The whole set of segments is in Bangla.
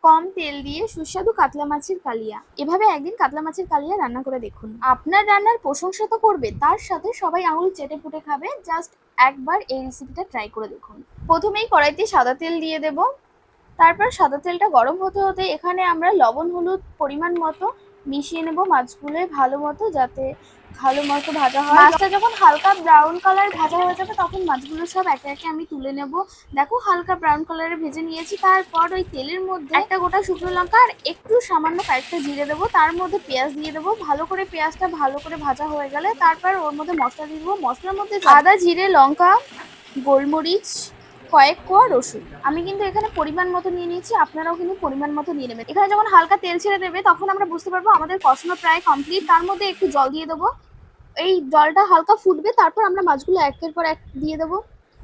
কম তেল দিয়ে সুস্বাদু কাতলা মাছের কালিয়া। এভাবে একদিন কাতলা মাছের কালিয়া রান্না করে দেখুন, আপনার রান্নার প্রশংসা তো করবে, তার সাথে সবাই আঙুল চেটে পুটে খাবে। জাস্ট একবার এই রেসিপিটা ট্রাই করে দেখুন। প্রথমেই কড়াইতে সাদা তেল দিয়ে দেব। তারপর সাদা তেলটা গরম হতে হতে এখানে আমরা লবণ হলুদ পরিমাণ মতো মিশিয়ে নেব মাছগুলো ভালো মতো, যাতে ভালো মতো ভাজা হয়। মাছটা যখন হালকা ব্রাউন কালার ভাজা হয়ে যাবে তখন মাছগুলো সব একে একে আমি তুলে নেব। দেখো হালকা ব্রাউন কালারে ভেজে নিয়েছি। তারপর ওই তেলের মধ্যে একটা গোটা শুকনো লঙ্কা আর একটু সামান্য কয়েকটা জিরে দেবো, তার মধ্যে পেঁয়াজ দিয়ে দেবো। ভালো করে পেঁয়াজটা ভালো করে ভাজা হয়ে গেলে তারপর ওর মধ্যে মশলা দিয়ে দেবো। মশলার মধ্যে আদা জিরে লঙ্কা গোলমরিচ কয়েক কোয়া রসুন। আমি কিন্তু এখানে পরিমাণ মতো নিয়ে নিয়েছি, আপনারাও কিন্তু পরিমাণ মতো নিয়ে নেবেন। এখানে যখন হালকা তেল ছেড়ে দেবে তখন আমরা বুঝতে পারবো আমাদের কষানো প্রায় কমপ্লিট। তার মধ্যে একটু জল দিয়ে দেবো। এই জলটা হালকা ফুটবে, তারপর আমরা মাছগুলো একের পর এক দিয়ে দেবো।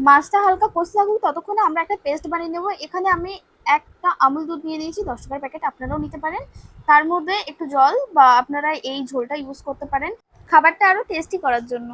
মাছটা হালকা কষতে থাকুক, ততক্ষণে আমরা একটা পেস্ট বানিয়ে নেবো। এখানে আমি একটা আমুল দুধ নিয়ে নিয়েছি, 10 টাকার প্যাকেট, আপনারাও নিতে পারেন। তার মধ্যে একটু জল বা আপনারা এই ঝোলটা ইউজ করতে পারেন খাবারটা আরো টেস্টি করার জন্য।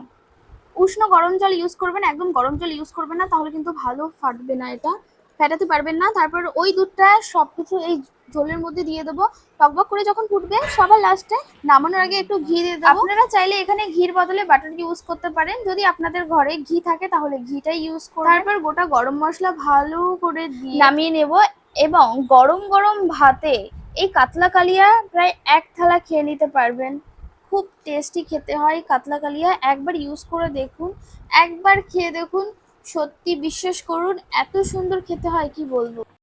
উষ্ণ গরম জল ইউজ করবেন, একদম গরম জল ইউজ করবেন না, তাহলে কিন্তু ভালো ফাটবে না, এটা ফেটাতে পারবেন না। তারপর ওই দুধটা সবকিছু এই ঝোলের মধ্যে দিয়ে দেবো। টকবক করে যখন ফুটবে সবার লাস্টে নামানোর আগে একটু ঘি দিয়ে দেবো। আপনারা চাইলে এখানে ঘির বদলে বাটার ইউজ করতে পারেন, যদি আপনাদের ঘরে ঘি থাকে তাহলে ঘিটাই ইউজ করবেন। তারপর গোটা গরম মশলা ভালো করে দিয়ে নামিয়ে নেব এবং গরম গরম ভাতে এই কাতলা কালিয়া প্রায় এক থালা খেয়ে নিতে পারবেন। খুব টেস্টি খেতে হয় কাতলা কালিয়া, একবার ইউজ করে দেখুন, একবার খেয়ে দেখুন, সত্যি বিশ্বাস করুন এত সুন্দর খেতে হয় কি বলবো।